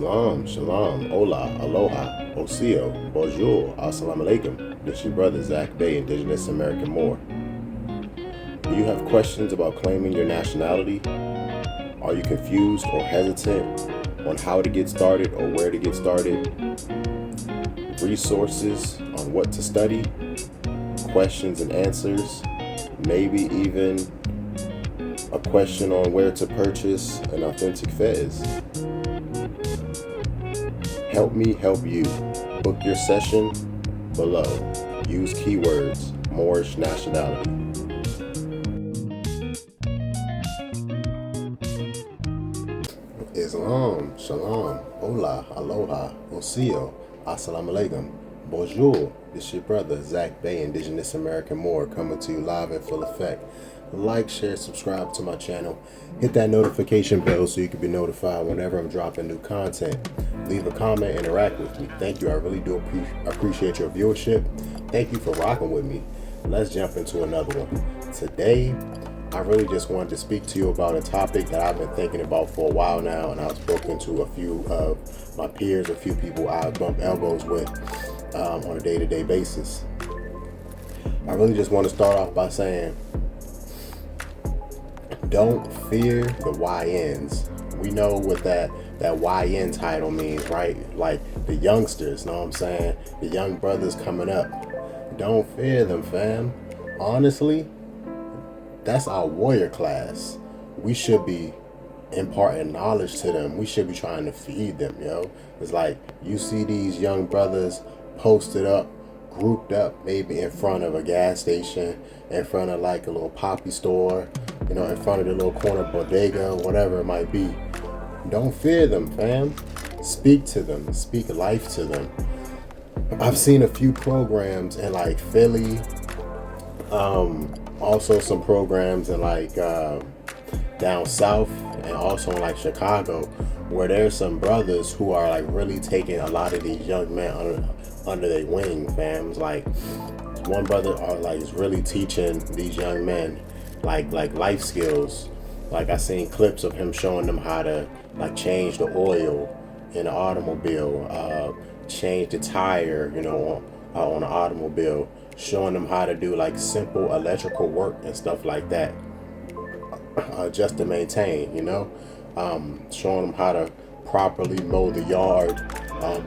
Islam, Shalom, Hola, Aloha, Osio, Bonjour, Assalamu Alaikum. This your brother Zach Bay, Indigenous American Moor. Do you have questions about claiming your nationality? Are you confused or hesitant on how to get started or where to get started? Resources on what to study? Questions and answers? Maybe even a question on where to purchase an authentic fez. Help me help you. Book your session below. Use keywords Moorish nationality. Islam, Shalom, Hola, Aloha, Osio, Assalamu Alaikum. Bonjour. This your brother Zach Bay, Indigenous American Moor, coming to you live in full effect. Like, share, subscribe to my channel. Hit that notification bell so you can be notified whenever I'm dropping new content. Leave a comment, interact with me. Thank you. I really do appreciate your viewership. Thank you for rocking with me. Let's jump into another one. Today, I really just wanted to speak to you about a topic that I've been thinking about for a while now, and I've spoken to a few of my peers, a few people I bump elbows with on a day-to-day basis. I really just want to start off by saying, don't fear the YNs. We know what that YN title means, right? Like the youngsters, know what I'm saying? The young brothers coming up. Don't fear them, fam. Honestly, that's our warrior class. We should be imparting knowledge to them. We should be trying to feed them, yo. It's like you see these young brothers posted up, grouped up, maybe in front of a gas station, in front of like a little poppy store, you know, in front of the little corner bodega, whatever it might be. Don't fear them, fam. Speak to them. Speak life to them. I've seen a few programs in like Philly, also some programs in like down south, and also in like Chicago, where there's some brothers who are like really taking a lot of these young men under their wing, fam. Like one brother is really teaching these young men like life skills. Like I seen clips of him showing them how to like change the oil in an automobile, change the tire, you know, on an automobile, showing them how to do like simple electrical work and stuff like that, just to maintain, you know, showing them how to properly mow the yard,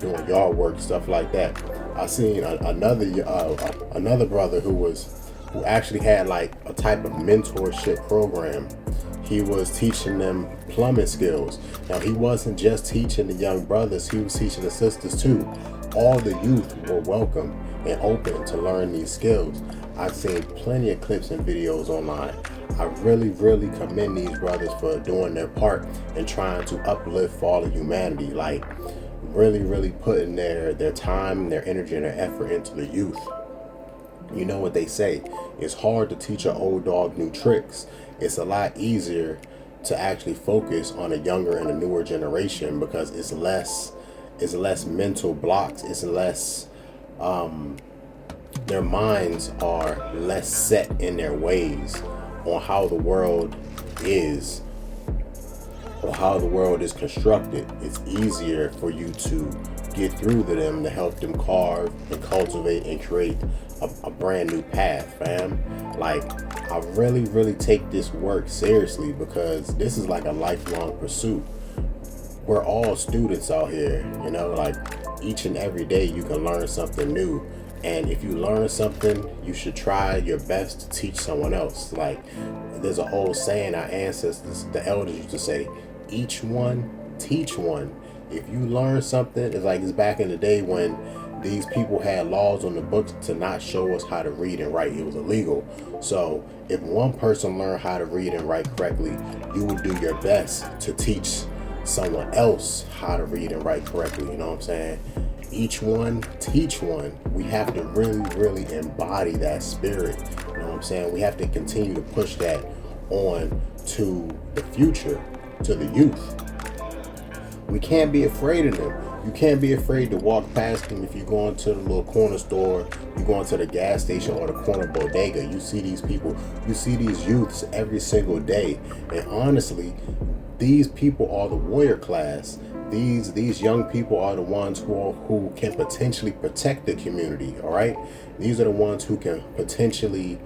doing yard work, stuff like that. I seen another brother who actually had like a type of mentorship program. He was teaching them plumbing skills. Now, he wasn't just teaching the young brothers, he was teaching the sisters too. All the youth were welcome and open to learn these skills. I've seen plenty of clips and videos online. I really commend these brothers for doing their part and trying to uplift all of humanity. Like really putting their time, their energy, and their effort into the youth. You know what they say, it's hard to teach an old dog new tricks. It's a lot easier to actually focus on a younger and a newer generation because it's less mental blocks. It's less, their minds are less set in their ways on how the world is, or how the world is constructed. It's easier for you to get through to them, to help them carve and cultivate and create a brand new path, fam. Like, I really take this work seriously because this is like a lifelong pursuit. We're all students out here, you know, like each and every day you can learn something new. And if you learn something, you should try your best to teach someone else. Like, there's an old saying our ancestors, the elders used to say, each one, teach one. If you learn something, it's back in the day when these people had laws on the books to not show us how to read and write. It was illegal. So if one person learned how to read and write correctly, you would do your best to teach someone else how to read and write correctly. You know what I'm saying? Each one, teach one. We have to really embody that spirit. You know what I'm saying? We have to continue to push that on to the future, to the youth. We can't be afraid of them. You can't be afraid to walk past them. If you go into the little corner store, you go into the gas station or the corner bodega, you see these people, you see these youths every single day. And honestly, these people are the warrior class. these young people are the ones who can potentially protect the community. All right, these are the ones who can potentially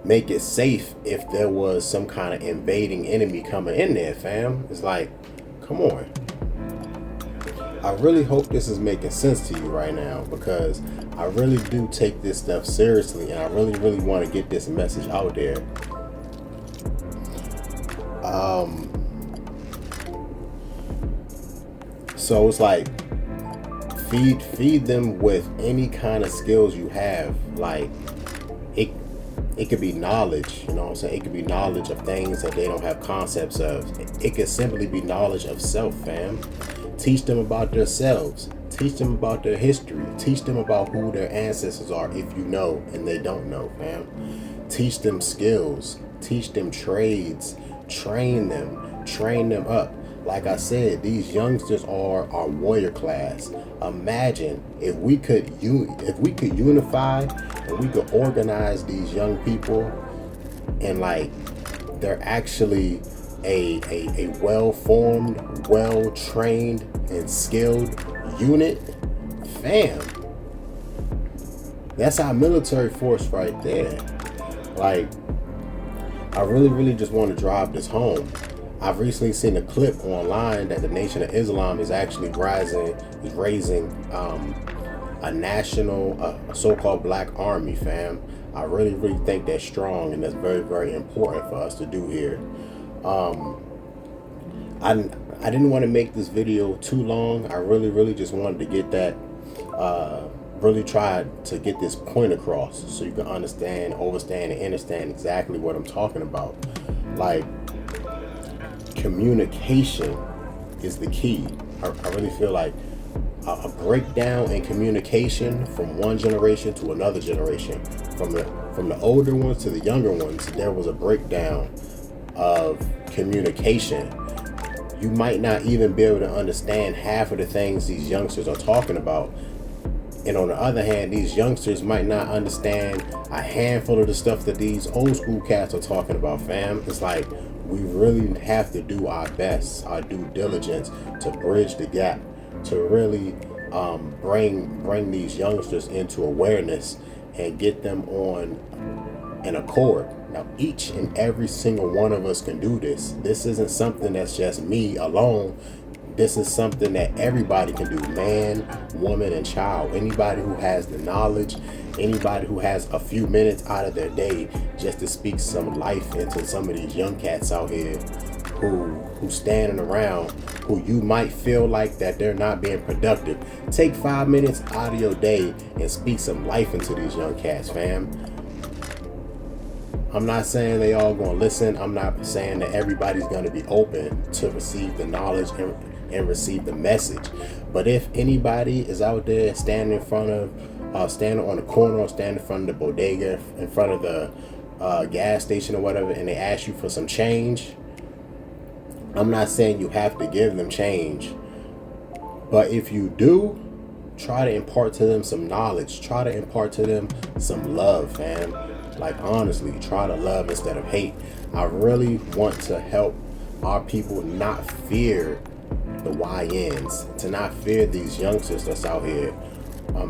make it safe if there was some kind of invading enemy coming in there, fam. It's like, come on. I really hope this is making sense to you right now, because I really do take this stuff seriously, and I really, really want to get this message out there. So it's like, feed them with any kind of skills you have. Like, it could be knowledge, you know what I'm saying? It could be knowledge of things that they don't have concepts of. It could simply be knowledge of self, fam. Teach them about themselves. Teach them about their history. Teach them about who their ancestors are if you know and they don't know, fam. Teach them skills. Teach them trades. Train them up. Like I said, these youngsters are our warrior class. Imagine if we could unify and we could organize these young people, and like they're actually a well-formed, well-trained, and skilled unit. Fam, that's our military force right there. Like, I really just want to drive this home. I've recently seen a clip online that the Nation of Islam is actually raising a national, a so-called black army, fam. I really think that's strong, and that's very important for us to do here. I didn't want to make this video too long. I really just wanted to get that, really tried to get this point across so you can understand, overstand, and understand exactly what I'm talking about. Like, communication is the key. I really feel like a breakdown in communication from one generation to another generation, from the older ones to the younger ones, there was a breakdown of communication. You might not even be able to understand half of the things these youngsters are talking about. And on the other hand, these youngsters might not understand a handful of the stuff that these old school cats are talking about, fam. It's like, we really have to do our best, our due diligence, to bridge the gap, to really bring these youngsters into awareness and get them on an accord. Now, each and every single one of us can do this. This isn't something that's just me alone. This is something that everybody can do, man, woman, and child. Anybody who has the knowledge, anybody who has a few minutes out of their day just to speak some life into some of these young cats out here who standing around, who you might feel like that they're not being productive. Take 5 minutes out of your day and speak some life into these young cats, fam. I'm not saying they all gonna listen. I'm not saying that everybody's gonna be open to receive the knowledge and receive the message. But if anybody is out there standing in front of, standing on the corner, or standing in front of the bodega, in front of the gas station or whatever, and they ask you for some change, I'm not saying you have to give them change. But if you do, try to impart to them some knowledge. Try to impart to them some love, fam. Like, honestly, try to love instead of hate. I really want to help our people not fear the YNs, to not fear these youngsters that's out here.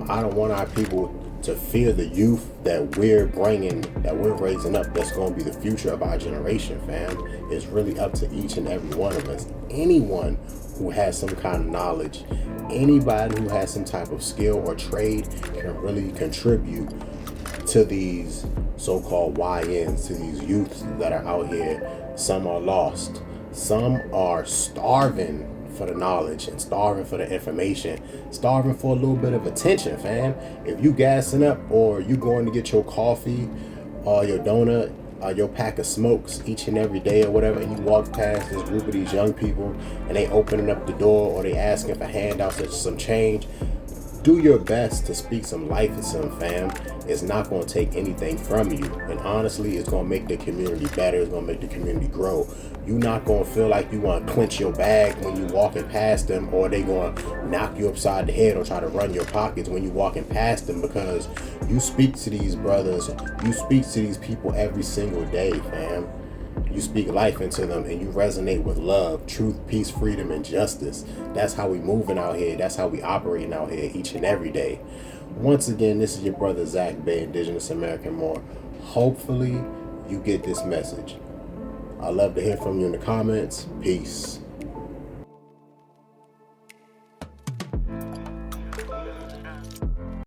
I don't want our people to fear the youth that we're bringing, that we're raising up, that's going to be the future of our generation, fam. It's really up to each and every one of us. Anyone who has some kind of knowledge, anybody who has some type of skill or trade can really contribute to these so-called YNs, to these youths that are out here. Some are lost. Some are starving for the knowledge and starving for the information, starving for a little bit of attention, fam. If you gassing up, or you going to get your coffee or your donut or your pack of smokes each and every day or whatever, and you walk past this group of these young people and they opening up the door, or they asking for handouts or some change, do your best to speak some life into them, fam. It's not going to take anything from you. And honestly, it's going to make the community better. It's going to make the community grow. You're not going to feel like you want to clench your bag when you're walking past them, or they going to knock you upside the head or try to run your pockets when you're walking past them, because you speak to these brothers, you speak to these people every single day, fam. You speak life into them and you resonate with love, truth, peace, freedom, and justice. That's how we moving out here. That's how we operating out here each and every day. Once again, this is your brother Zach Bay, Indigenous American Moor. Hopefully, you get this message. I love to hear from you in the comments. Peace.